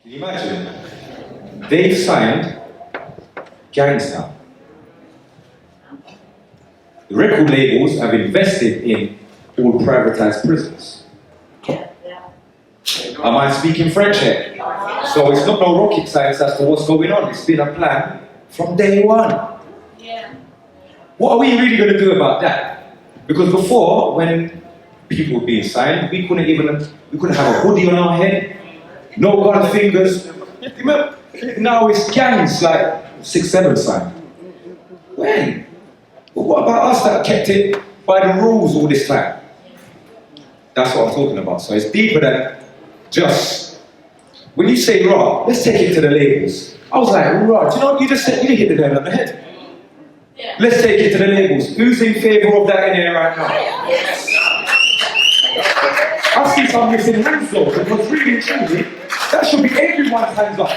Can you imagine? They've signed gangs now. The record labels have invested in all privatized prisons. Am I speaking French here? So it's not no rocket science as to what's going on. It's been a plan from day one. What are we really going to do about that? Because before, when people were being signed, we couldn't have a hoodie on our head, no gun fingers. Now it's gangs like 6, 7 signed. When? But what about us that kept it by the rules all this time? That's what I'm talking about. So it's deeper than just, when you say raw, let's take it to the labels. I was like, raw, do you know what you just said? You didn't hit the nail on the head. Let's take it to the labels. Who's in favour of that in here right now? I see some missing hands though, because really and truly, that should be everyone's hands up.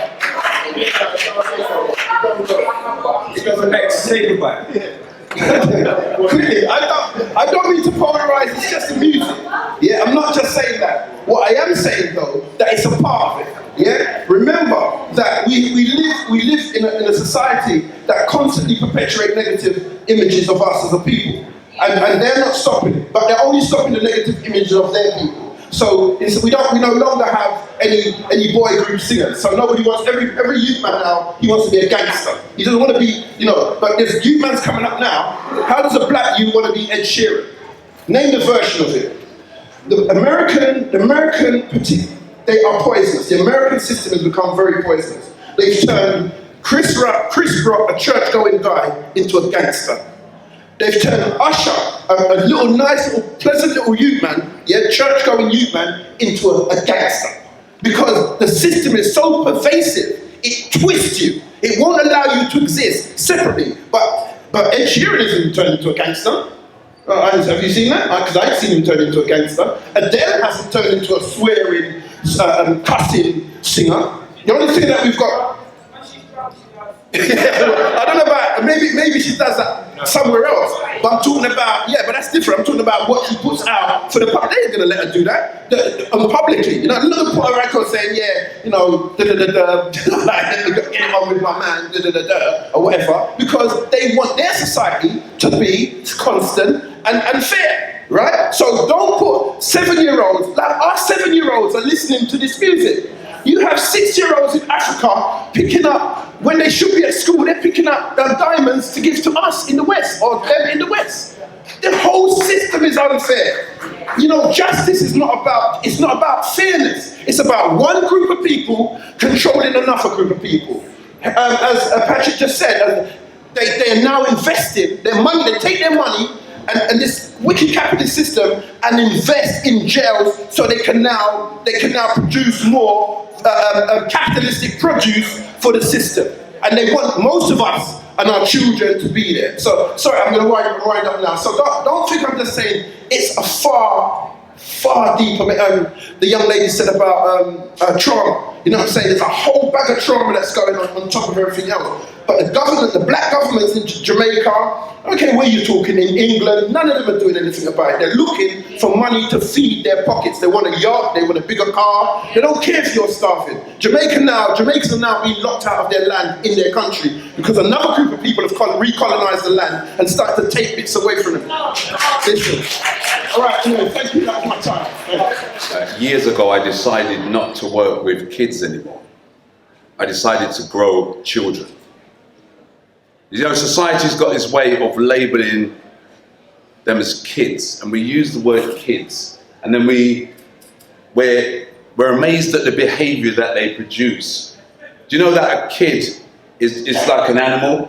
Say goodbye. Quickly, I don't mean to polarize, it's just the music. Yeah, I'm not just saying that. What I am saying though, that it's a part of it. Yeah? Remember that we live in a society that constantly perpetuate negative images of us as a people. And they're not stopping it, but they're only stopping the negative images of their people. So we no longer have any boy group singers. So nobody wants, every youth man now, he wants to be a gangster. He doesn't want to be, but there's youth man's coming up now. How does a black youth want to be Ed Sheeran? Name the version of it. The American, they are poisonous. The American system has become very poisonous. They've turned Chris Rock, a church-going guy, into a gangster. They've turned Usher, a little nice, little pleasant little youth man, church-going youth man, into a gangster. Because the system is so pervasive, it twists you. It won't allow you to exist separately. But Ed Sheeran isn't turned into a gangster. Have you seen that? Because I've seen him turn into a gangster. Adele hasn't turned into a swearing, cussing singer. The only thing that we've got... I don't know about, maybe she does that somewhere else, but I'm talking about, but that's different. I'm talking about what she puts out for the public. They ain't gonna let her do that publicly. Another part of record saying, get on with my man, or whatever, because they want their society to be constant and fair, right? So don't put 7-year-olds, like our 7-year-olds are listening to this music. You have 6-year-olds in Africa picking up, when they should be at school, they're picking up diamonds to give to us in the West, or them in the West. The whole system is unfair. Justice is not about fairness. It's about one group of people controlling another group of people. As Patrick just said, they are now investing their money, they take their money and this wicked capitalist system and invest in jails so they can now produce more capitalistic produce for the system. And they want most of us and our children to be there. So, sorry, I'm going to wind up now. So don't think I'm just saying it's a far deeper. The young lady said about trauma. You know what I'm saying? There's a whole bag of trauma that's going on top of everything else. But the black governments in Jamaica, okay, where you're talking in England, none of them are doing anything about it. They're looking for money to feed their pockets. They want a yacht, they want a bigger car. They don't care if you're starving. Jamaicans are now being locked out of their land in their country because another group of people have recolonized the land and started to take bits away from them. Listen. All right, thank you. That was my time. Years ago, I decided not to work with kids anymore. I decided to grow children. Society's got this way of labeling them as kids, and we use the word kids, and then we're amazed at the behavior that they produce. Do you know that a kid is like an animal?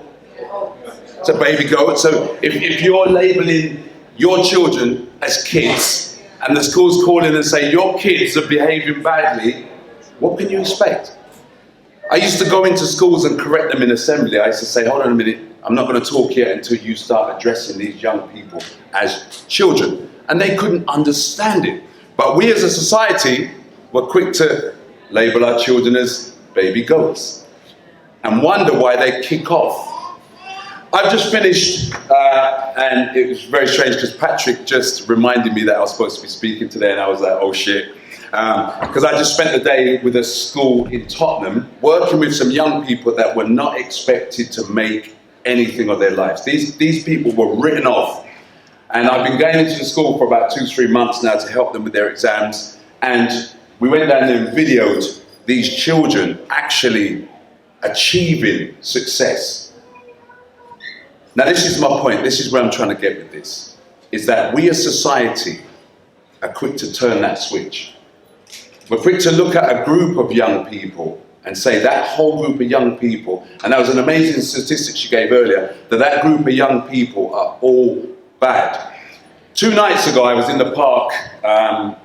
It's a baby goat. So if you're labeling your children as kids, and the schools call in and say your kids are behaving badly, what can you expect? I used to go into schools and correct them in assembly. I used to say, hold on a minute, I'm not going to talk yet until you start addressing these young people as children. And they couldn't understand it. But we as a society were quick to label our children as baby goats and wonder why they kick off. I've just finished, and it was very strange because Patrick just reminded me that I was supposed to be speaking today, and I was like, oh shit. because I just spent the day with a school in Tottenham, working with some young people that were not expected to make anything of their lives. These people were written off. And I've been going into the school for about 2-3 months now to help them with their exams. And we went down there and videoed these children actually achieving success. Now, this is my point. This is where I'm trying to get with this, is that we as society are quick to turn that switch. We're quick to look at a group of young people and say that whole group of young people, and that was an amazing statistic she gave earlier, that group of young people are all bad. 2 nights ago, I was in the park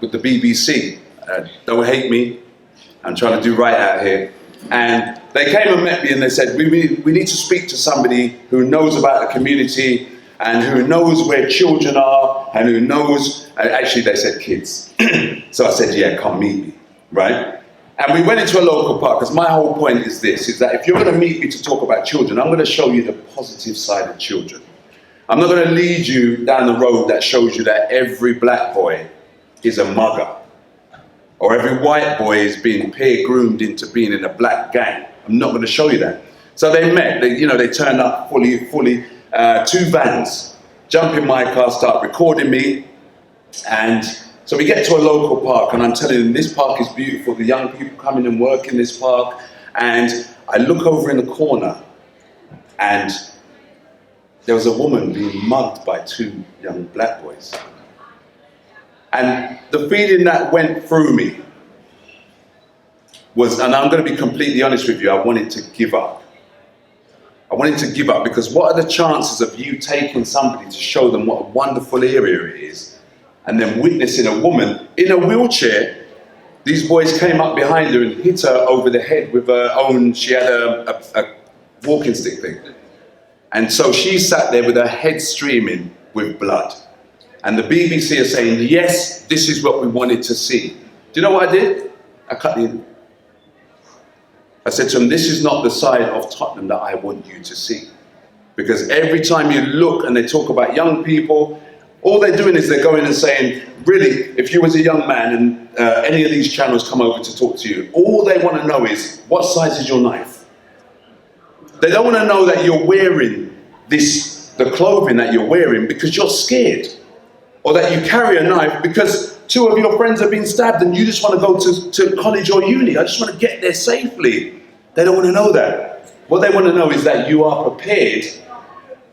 with the BBC. Don't hate me. I'm trying to do right out here. And they came and met me and they said, we need to speak to somebody who knows about the community and who knows where children are and who knows, actually they said kids. So I said, yeah, come meet me, right? And we went into a local park, because my whole point is this, is that if you're going to meet me to talk about children, I'm going to show you the positive side of children. I'm not going to lead you down the road that shows you that every black boy is a mugger, or every white boy is being peer-groomed into being in a black gang. I'm not going to show you that. So they met, they turned up fully, 2 vans, jump in my car, start recording me, and so we get to a local park, and I'm telling them, this park is beautiful, the young people come in and work in this park, and I look over in the corner, and there was a woman being mugged by 2 young black boys. And the feeling that went through me was, and I'm going to be completely honest with you, I wanted to give up. I wanted to give up, because what are the chances of you taking somebody to show them what a wonderful area it is, and then witnessing a woman in a wheelchair? These boys came up behind her and hit her over the head with her own, she had a walking stick thing. And so she sat there with her head streaming with blood. And the BBC are saying, yes, this is what we wanted to see. Do you know what I did? I cut in. I said to them, this is not the side of Tottenham that I want you to see. Because every time you look and they talk about young people, all they're doing is they're going and saying, really, if you was a young man and any of these channels come over to talk to you, all they want to know is, what size is your knife? They don't want to know that you're wearing the clothing that you're wearing because you're scared. Or that you carry a knife because 2 of your friends have been stabbed and you just want to go to college or uni. I just want to get there safely. They don't want to know that. What they want to know is that you are prepared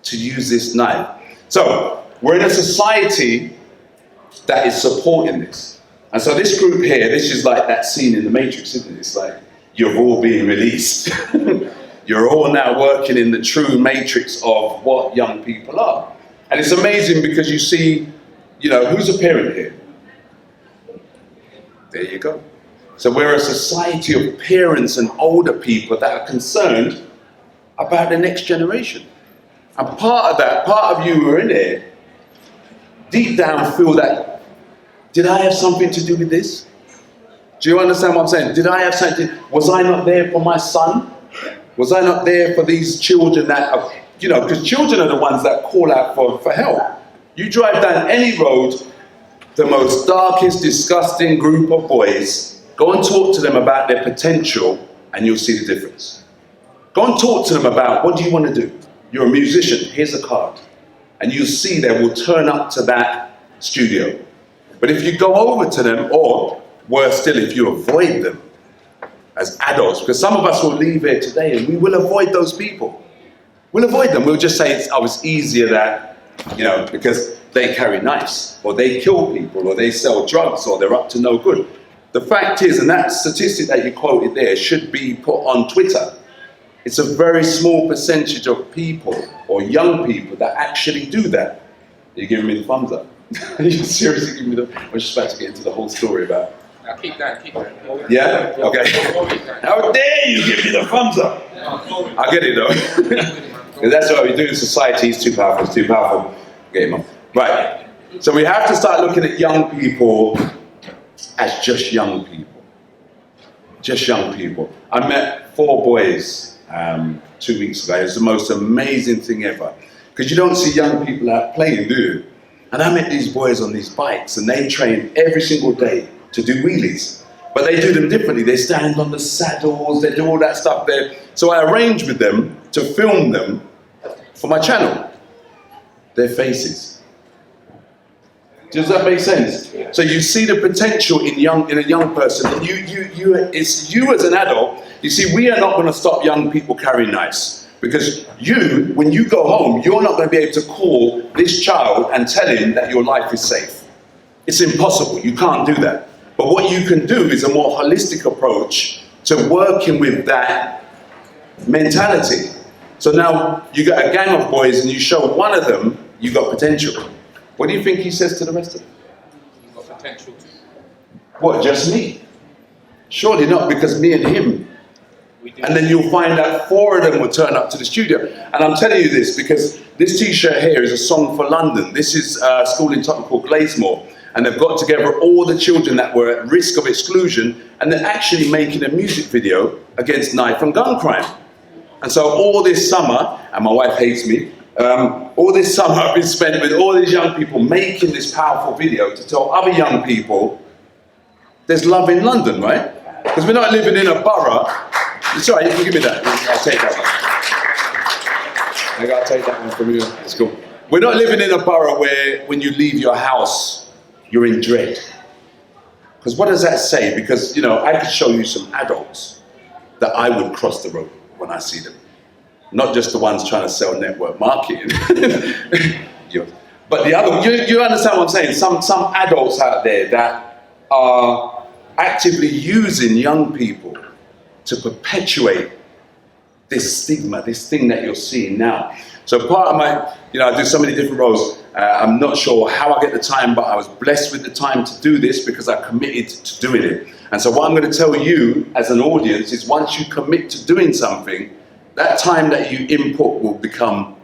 to use this knife. So, we're in a society that is supporting this. And so this group here, this is like that scene in The Matrix, isn't it? It's like, you're all being released. You're all now working in the true matrix of what young people are. And it's amazing because you see, who's a parent here? There you go. So we're a society of parents and older people that are concerned about the next generation. And part of you who are in there, deep down feel that, did I have something to do with this? Do you understand what I'm saying? Did I have something? Was I not there for my son? Was I not there for these children that are, because children are the ones that call out for help. You drive down any road, the most darkest, disgusting group of boys, go and talk to them about their potential and you'll see the difference. Go and talk to them about, what do you want to do? You're a musician, here's a card. And you'll see they will turn up to that studio. But if you go over to them, or worse still, if you avoid them as adults, because some of us will leave here today and we will avoid those people. We'll avoid them. We'll just say, it's easier that, because they carry knives, or they kill people, or they sell drugs, or they're up to no good. The fact is, and that statistic that you quoted there should be put on Twitter, it's a very small percentage of people, or young people, that actually do that. Are you giving me the thumbs up? Are you seriously giving me the... I was just about to get into the whole story about... Keep that. Yeah? Okay. How dare you give me the thumbs up? I get it though. Because that's what we do in society. It's too powerful. It's too powerful. Get him up. Right. So we have to start looking at young people as just young people. Just young people. I met 4 boys 2 weeks ago. It was the most amazing thing ever. Because you don't see young people out playing, do you? And I met these boys on these bikes, and they train every single day to do wheelies. But they do them differently. They stand on the saddles, they do all that stuff there. So I arranged with them to film them for my channel. Their faces. Does that make sense? So you see the potential in a young person. It's you as an adult. You see, we are not going to stop young people carrying knives. Because when you go home, you're not going to be able to call this child and tell him that your life is safe. It's impossible. You can't do that. But what you can do is a more holistic approach to working with that mentality. So now you got a gang of boys and you show one of them you got potential. What do you think he says to the rest of them? You've got potential. What, just me? Surely not, because me and him. And then you'll find that 4 of them will turn up to the studio. And I'm telling you this because this t-shirt here is a song for London. This is a school in Tottenham called Glazemore. And they've got together all the children that were at risk of exclusion, and they're actually making a music video against knife and gun crime. And so all this summer, and my wife hates me, all this summer I've been spent with all these young people making this powerful video to tell other young people there's love in London, right? Because we're not living in a borough. Sorry, you can give me that. I'll take that one. I'll take that one from you. It's cool. We're not living in a borough where when you leave your house, you're in dread. Because what does that say? Because, I could show you some adults that I would cross the road when I see them. Not just the ones trying to sell network marketing. But the other, you understand what I'm saying? Some adults out there that are actively using young people to perpetuate this stigma, this thing that you're seeing now. So part of my, I do so many different roles. I'm not sure how I get the time, but I was blessed with the time to do this because I committed to doing it. And so what I'm going to tell you as an audience is once you commit to doing something, that time that you input will become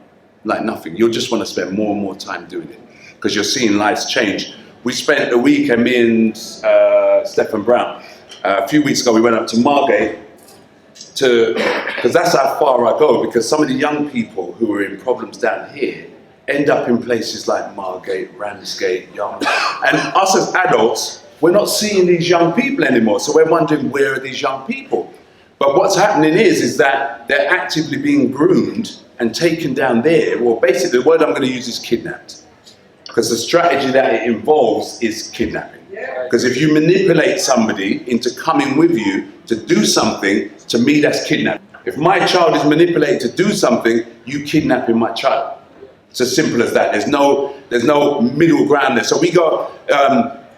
like nothing. You'll just want to spend more and more time doing it because you're seeing lives change. We spent a week, and me and Stephen Brown, a few weeks ago, we went up to Margate because that's how far I go, because some of the young people who are in problems down here end up in places like Margate, Ramsgate, Young. And us as adults, we're not seeing these young people anymore. So we're wondering, where are these young people? But what's happening is that they're actively being groomed and taken down there. Well, basically, the word I'm going to use is kidnapped. Because the strategy that it involves is kidnapping. Because if you manipulate somebody into coming with you to do something, to me that's kidnapping. If my child is manipulated to do something, you kidnapping my child. It's as simple as that. There's no middle ground there. So we go.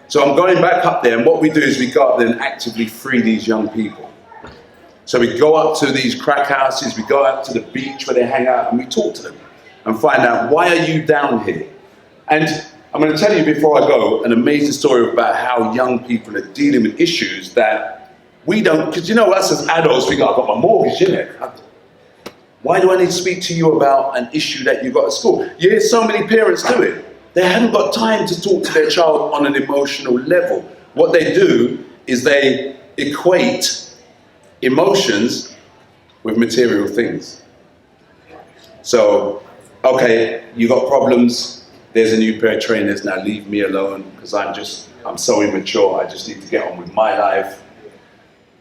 So I'm going back up there, and what we do is we go up there and actively free these young people. So we go up to these crack houses, we go out to the beach where they hang out, and we talk to them and find out, why are you down here? And I'm going to tell you before I go an amazing story about how young people are dealing with issues that we don't, because us as adults, we go, I've got my mortgage, innit? Why do I need to speak to you about an issue that you got at school? You hear so many parents do it. They haven't got time to talk to their child on an emotional level. What they do is they equate emotions with material things. So, okay, you got problems, there's a new pair of trainers, now leave me alone because I'm so immature, I just need to get on with my life.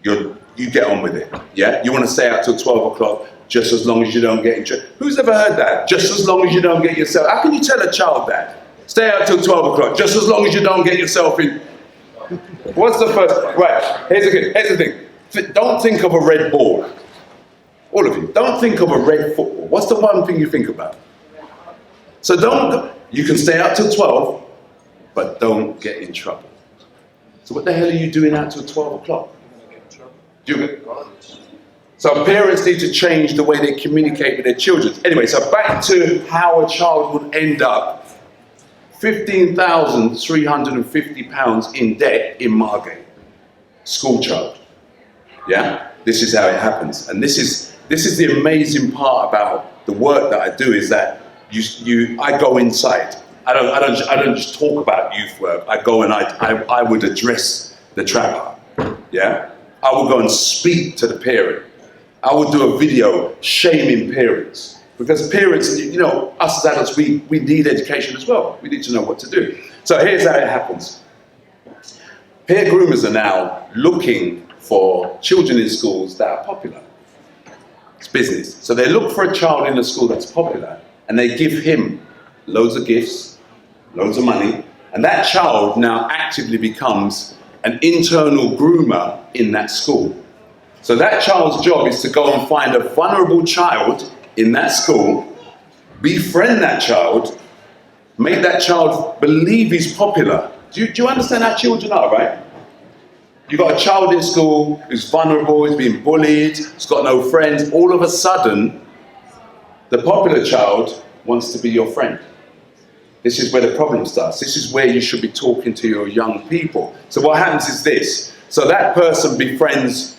You get on with it, yeah? You want to stay out till 12 o'clock, just as long as you don't get in trouble. Who's ever heard that? Just as long as you don't get yourself, how can you tell a child that? Stay out till 12 o'clock, just as long as you don't get yourself in. What's the first, right, here's the thing. Don't think of a red ball. All of you, don't think of a red football. What's the one thing you think about? So you can stay out till 12, but don't get in trouble. So what the hell are you doing out till 12 o'clock? So parents need to change the way they communicate with their children. Anyway, so back to how a child would end up £15,350 in debt in Margate. School child. Yeah? This is how it happens. And this is the amazing part about the work that I do, is that I go inside. I don't just talk about youth work. I go and I would address the trapper. Yeah? I would go and speak to the parent. I would do a video shaming parents. Because parents, us as adults, we need education as well. We need to know what to do. So here's how it happens. Peer groomers are now looking for children in schools that are popular. It's business. So they look for a child in a school that's popular and they give him loads of gifts, loads of money, and that child now actively becomes an internal groomer in that school. So that child's job is to go and find a vulnerable child in that school, befriend that child, make that child believe he's popular. Do you understand how children are, right? You've got a child in school who's vulnerable, he's being bullied, he's got no friends. All of a sudden, the popular child wants to be your friend. This is where the problem starts. This is where you should be talking to your young people. So what happens is this. So that person befriends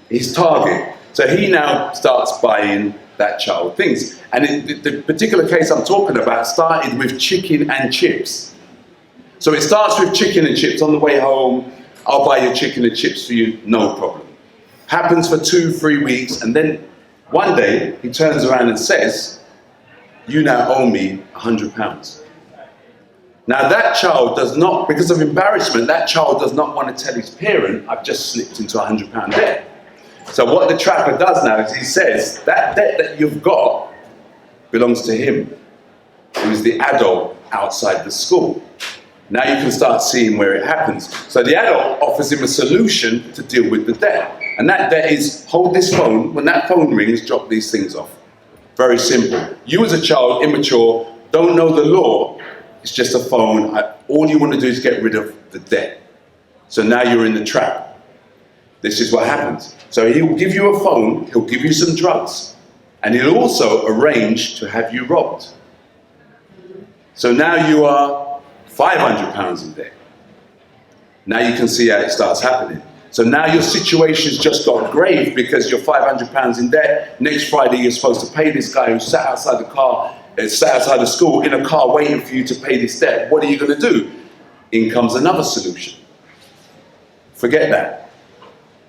his target. So he now starts buying that child things. And the particular case I'm talking about started with chicken and chips. So it starts with chicken and chips. On the way home, I'll buy your chicken and chips for you, no problem. Happens for 2-3 weeks, and then one day he turns around and says, you now owe me £100. Now that child does not, because of embarrassment, that child does not want to tell his parent, I've just slipped into £100 debt. So what the trapper does now is he says, that debt that you've got belongs to him, who is the adult outside the school. Now you can start seeing where it happens. So the adult offers him a solution to deal with the debt. And that debt is, hold this phone, when that phone rings, drop these things off. Very simple. You as a child, immature, don't know the law, it's just a phone. All you want to do is get rid of the debt. So now you're in the trap. This is what happens. So he'll give you a phone, he'll give you some drugs, and he'll also arrange to have you robbed. So now you are £500 in debt. Now you can see how it starts happening. So now your situation's just got grave because you're £500 in debt. Next Friday you're supposed to pay this guy who sat outside the school in a car waiting for you to pay this debt. What are you going to do? In comes another solution. Forget that.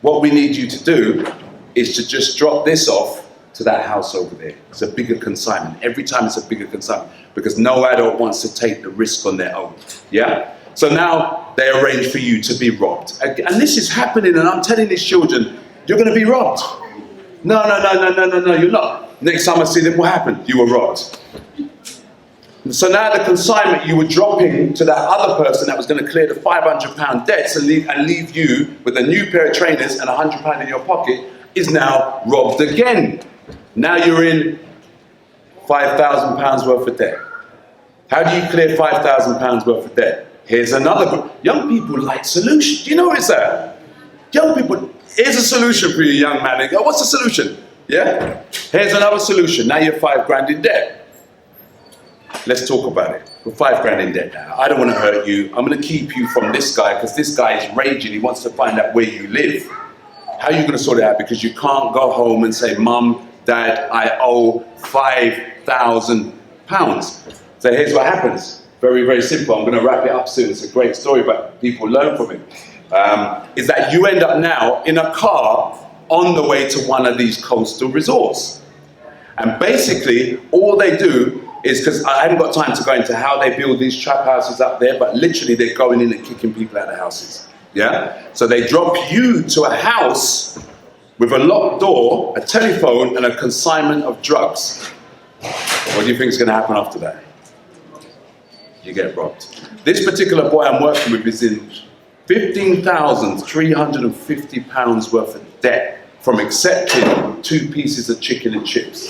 What we need you to do is to just drop this off to that house over there. It's a bigger consignment. Every time it's a bigger consignment because no adult wants to take the risk on their own. Yeah? So now they arrange for you to be robbed. And this is happening, and I'm telling these children, you're going to be robbed. No, you're not. Next time I see them, what happened? You were robbed. So now the consignment you were dropping to that other person that was going to clear the £500 debts and leave you with a new pair of trainers and £100 in your pocket is now robbed again. Now you're in £5,000 worth of debt. How do you clear £5,000 worth of debt? Here's another group. Young people like solutions. Do you know what it's that? Young people, here's a solution for you, young man. They go, what's the solution? Yeah? Here's another solution. Now you're £5,000 in debt. Let's talk about it. We're £5,000 in debt now. I don't want to hurt you. I'm going to keep you from this guy because this guy is raging. He wants to find out where you live. How are you going to sort it out? Because you can't go home and say, Mum, Dad, I owe £5,000. So here's what happens. Very, very simple. I'm going to wrap it up soon. It's a great story, but people learn from it. Is that you end up now in a car on the way to one of these coastal resorts. And basically, all they do is, because I haven't got time to go into how they build these trap houses up there, but literally they're going in and kicking people out of houses. Yeah? So they drop you to a house with a locked door, a telephone, and a consignment of drugs. What do you think is going to happen after that? You get robbed. This particular boy I'm working with is in £15,350 worth of debt from accepting 2 pieces of chicken and chips.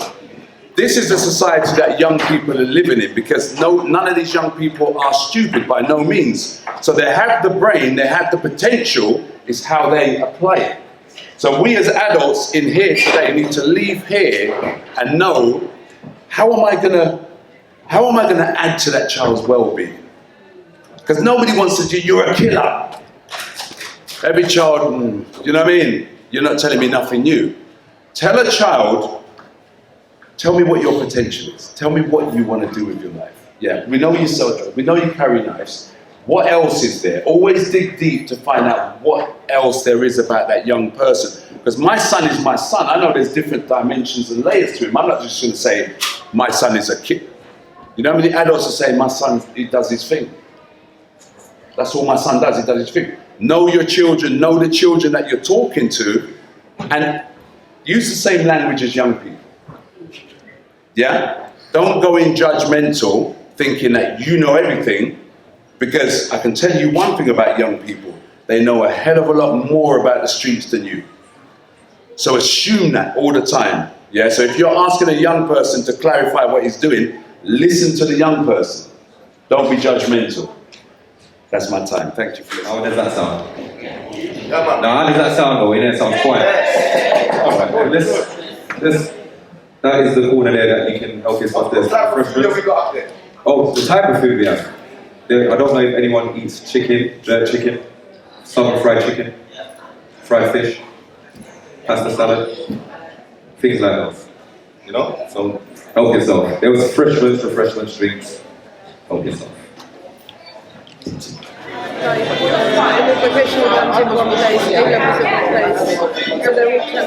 This is the society that young people are living in because none of these young people are stupid by no means. So they have the brain, they have the potential, it's how they apply it. So we as adults in here today need to leave here and know, how am I going to add to that child's well-being? Because nobody wants to do, you're a killer. Every child, you know what I mean? You're not telling me nothing new. Tell a child, tell me what your potential is. Tell me what you want to do with your life. Yeah, we know you sell drugs. We know you carry knives. What else is there? Always dig deep to find out what else there is about that young person. Because my son is my son. I know there's different dimensions and layers to him. I'm not just going to say, my son is a kid. You know how many adults are saying, my son, he does his thing. That's all my son does, he does his thing. know your children, know the children that you're talking to, and use the same language as young people. Yeah? Don't go in judgmental, thinking that you know everything, because I can tell you one thing about young people. They know a hell of a lot more about the streets than you. So assume that all the time. Yeah? So if you're asking a young person to clarify what he's doing, listen to the young person. Don't be judgmental. That's my time. Thank you for listening. How does that sound? No, how does that sound though? It sounds quiet. Alright, well, that is the corner there that you can help yourself. What type of food have we got up there? Oh, the type of food we have. I don't know if anyone eats chicken, jerk chicken, summer fried chicken, fried fish, pasta salad, things like those. You know? So help yourself. There was refreshments, drinks. Help yourself. Professional ones in one place, A-levels in one place, and they're all kind of,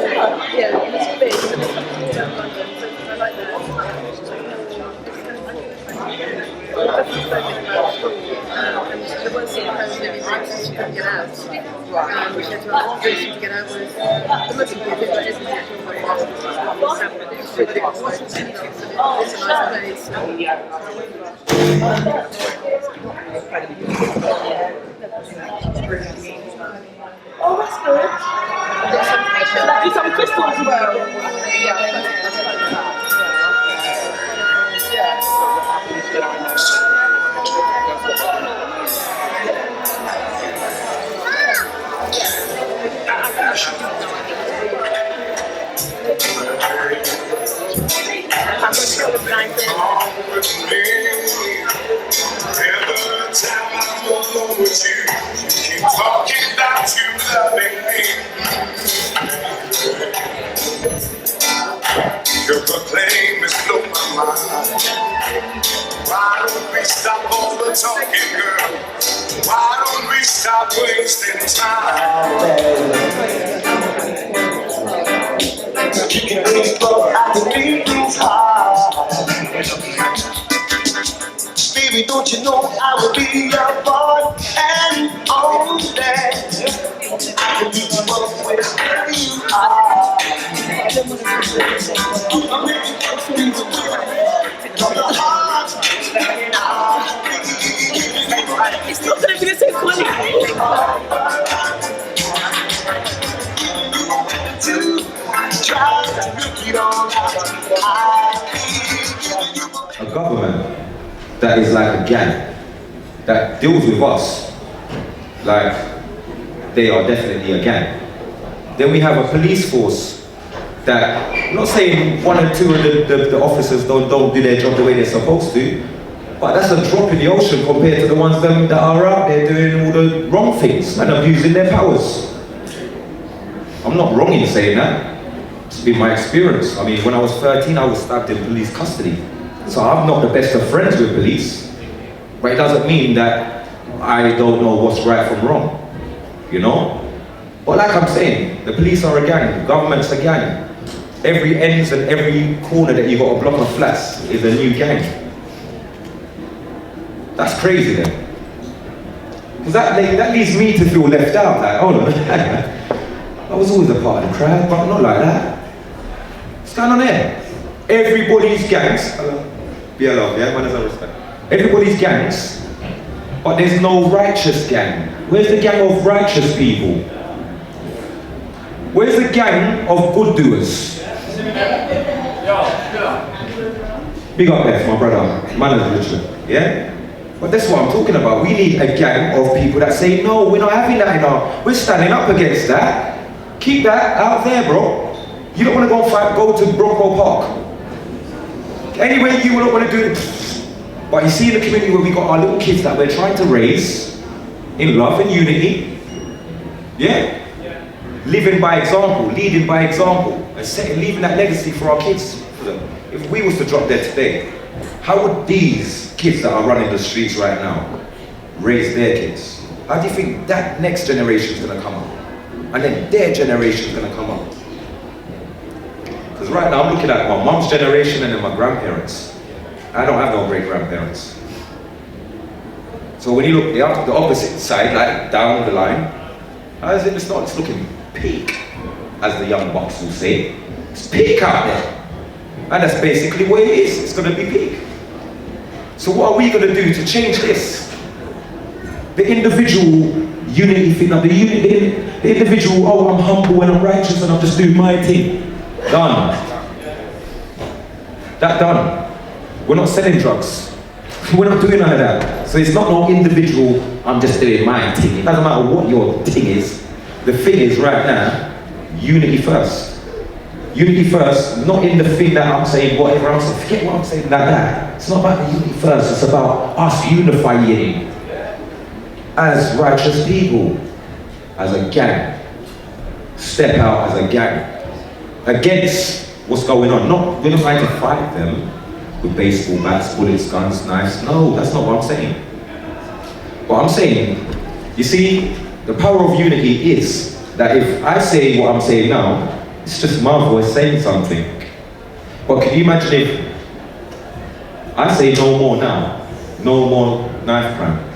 yeah, it's big, but it's London, so I like that. Definitely spoken about school, and there was some kind of living reasons she couldn't get out. She had to have reasons to get out was the most important thing that isn't actually what was happening. It's really important. It's a nice Oh, that's good. Should I do some crystals as well? I'm going to go with blindfold. Every time I'm alone with you, you keep talking about you loving me. Your proclaim is blow my mind. Why don't we stop all the talking, girl? Why don't we stop wasting time? Keeping people at the meeting's hard. Baby, don't you know I will be your boy and all that. I can meet you up wherever you are. I'm making things from the heart. It's not going to be the same quality. A government that is like a gang, that deals with us like they are definitely a gang. Then we have a police force that, I'm not saying one or two of the officers don't do their job the way they're supposed to, but that's a drop in the ocean compared to the ones that are out there doing all the wrong things and abusing their powers. I'm not wrong in saying that. It's been my experience. I mean, when I was 13, I was stabbed in police custody. So I'm not the best of friends with police, but it doesn't mean that I don't know what's right from wrong, you know? But like I'm saying, the police are a gang, the government's a gang. Every ends and every corner that you got a block of flats is a new gang. That's crazy then. Because that leads me to feel left out, like, hold on. I was always a part of the crowd, but not like that. What's going on there? Everybody's gangs. Be alone, yeah? Man has no respect. Everybody's gangs, but there's no righteous gang. Where's the gang of righteous people? Where's the gang of good doers? Big up there, my brother. Man is Richard, yeah? But that's what I'm talking about. We need a gang of people that say, no, we're not having that in our... We're standing up against that. Keep that out there, bro. You don't want to go to Brockville Park. Anyway, you don't want to do it. But you see in the community where we got our little kids that we're trying to raise in love and unity. Yeah? Living by example, leading by example, and leaving that legacy for our kids. If we was to drop dead today, how would these kids that are running the streets right now raise their kids? How do you think that next generation is going to come up? And then their generation is going to come up? Because right now I'm looking at my mom's generation and then my grandparents. I don't have no great grandparents. So when you look the opposite side, like down the line, How is it it's looking peak, as the young bucks will say. It's peak out there. And that's basically what it is. It's going to be peak. So what are we going to do to change this? The individual unity thing, the individual, oh, I'm humble and I'm righteous and I'm just doing my thing. Done. That done. We're not selling drugs. We're not doing none of that. So it's not no individual, I'm just doing my thing. It doesn't matter what your thing is. The thing is right now, unity first. Unity first, not in the thing that I'm saying, whatever I'm saying. Forget what I'm saying like that. It's not about the unity first, it's about us unifying as righteous people, as a gang. Step out as a gang. Against what's going on. We're not trying to fight them with baseball bats, bullets, guns, knives. No, that's not what I'm saying. What I'm saying, you see, the power of unity is that if I say what I'm saying now, it's just my voice saying something. But can you imagine if I say no more now, no more knife crime,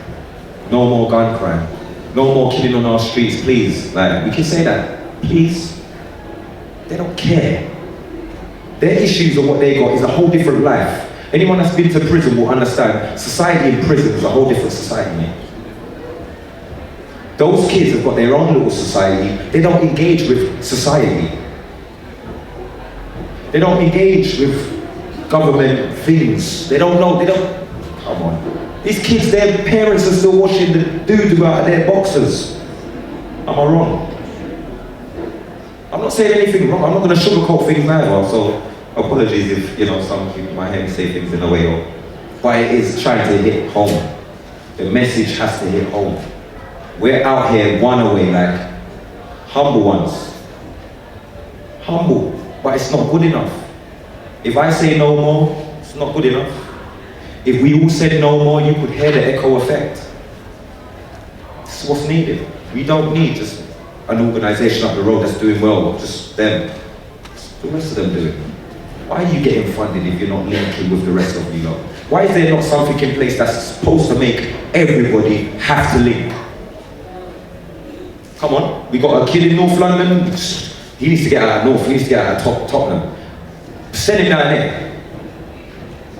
no more gun crime, no more killing on our streets, please. Like, we can say that, please. They don't care. Their issues or what they got is a whole different life. Anyone that's been to prison will understand society in prison is a whole different society, mate. Those kids have got their own little society. They don't engage with society. They don't engage with government things. They don't know, come on. These kids, their parents are still washing the doo-doo out of their boxers. Am I wrong? I'm not saying anything wrong. I'm not going to sugarcoat things either. So apologies if some people might hear me say things in a way, but it is trying to hit home. The message has to hit home. We're out here one away, like humble ones. Humble, but it's not good enough. If I say no more, it's not good enough. If we all said no more, you could hear the echo effect. This is what's needed. We don't need just an organisation up the road that's doing well, just them. The rest of them do it. Why are you getting funded if you're not linking with the rest of you lot? Why is there not something in place that's supposed to make everybody have to link? Come on, we got a kid in North London, he needs to get out of North, he needs to get out of Tottenham. Send him down there.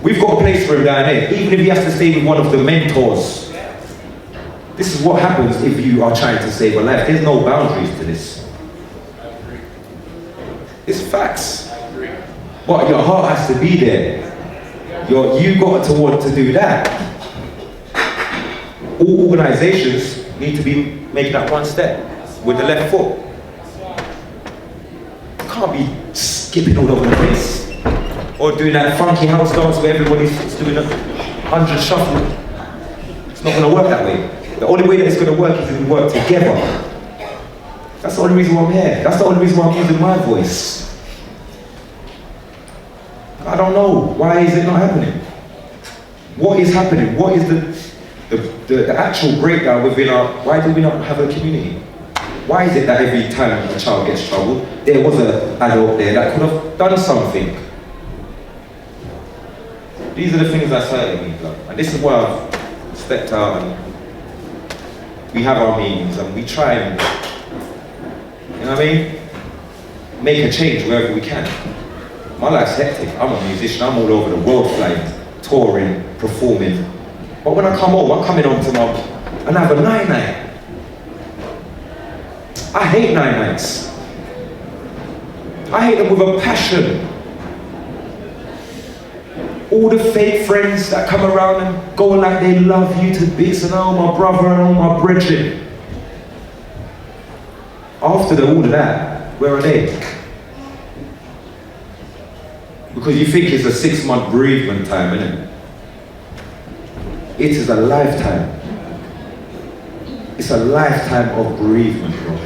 We've got a place for him down there, even if he has to stay with one of the mentors. This is what happens if you are trying to save a life. There's no boundaries to this. It's facts. But your heart has to be there. You got to want to do that. All organizations need to be making that one step with the left foot. You can't be skipping all over the place. Or doing that funky house dance where everybody's doing 100 shuffle. It's not going to work that way. The only way that it's going to work is if we work together. That's the only reason why I'm here. That's the only reason why I'm using my voice. I don't know. Why is it not happening? What is happening? What is the actual breakdown within our... Why do we not have a community? Why is it that every time a child gets troubled, there was an adult there that could have done something? These are the things that's hurting me, and this is why I've stepped out and we have our meetings and we try and, you know what I mean? Make a change wherever we can. My life's hectic. I'm a musician, I'm all over the world flying, touring, performing. But when I come home, I'm coming home to another night. I hate nights. I hate them with a passion. All the fake friends that come around and go like they love you to bits and oh my brother and oh my brethren. After all of that, where are they? Because you think it's a 6-month bereavement time, isn't it? It is a lifetime. It's a lifetime of bereavement, bro.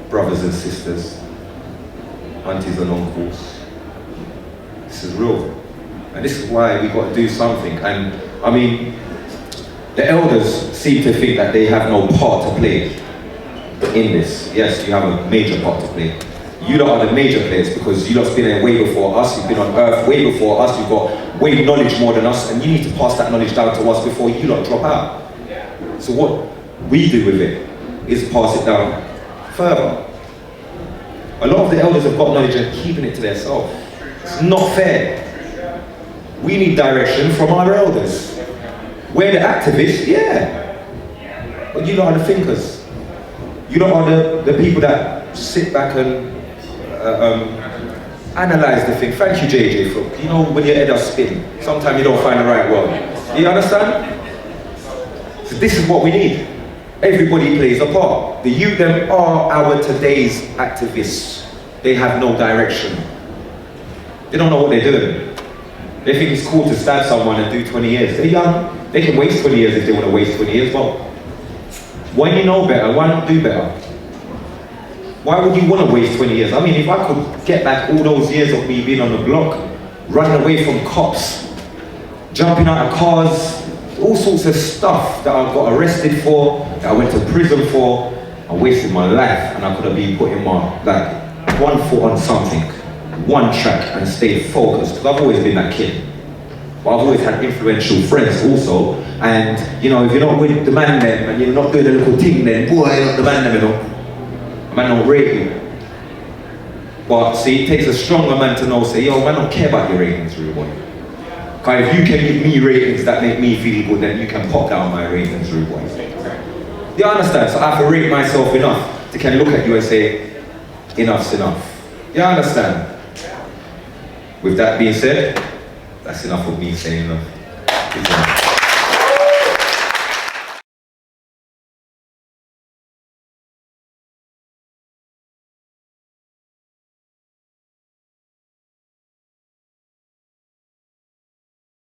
Brothers and sisters, aunties and uncles. This is real. And this is why we got to do something. And I mean, the elders seem to think that they have no part to play in this. Yes, you have a major part to play. You lot are the major players because you lot's been there way before us, you've been on earth way before us, you've got way knowledge more than us, and you need to pass that knowledge down to us before you lot drop out. So what we do with it is pass it down further. A lot of the elders have got knowledge and keeping it to themselves. It's not fair. We need direction from our elders. We're the activists, yeah. But you lot are the thinkers. You lot are the people that sit back and analyze the thing. Thank you, JJ, for, you know, when your head does spin, sometimes you don't find the right word. You understand? So this is what we need. Everybody plays a part. The youth them are our today's activists. They have no direction. They don't know what they're doing. They think it's cool to stab someone and do 20 years. They're young. They can waste 20 years if they want to waste 20 years. Well, when you know better, why not do better? Why would you want to waste 20 years? I mean, if I could get back all those years of me being on the block, running away from cops, jumping out of cars, all sorts of stuff that I got arrested for, that I went to prison for, I wasted my life, and I could have been putting my, like, one foot on something, one track, and stay focused, because I've always been that kid. But I've always had influential friends also, and, you know, if you're not with the man then, and you're not doing a little thing then, boy, you're not the man then, you know. A man don't rate you. But see, it takes a stronger man to know, say, yo, man, I don't care about your ratings, real boy. Because if you can give me ratings that make me feel good, then you can pop down my ratings, real boy. You understand? So I have to rate myself enough to can look at you and say, enough's enough. You understand? With that being said, that's enough of me saying enough.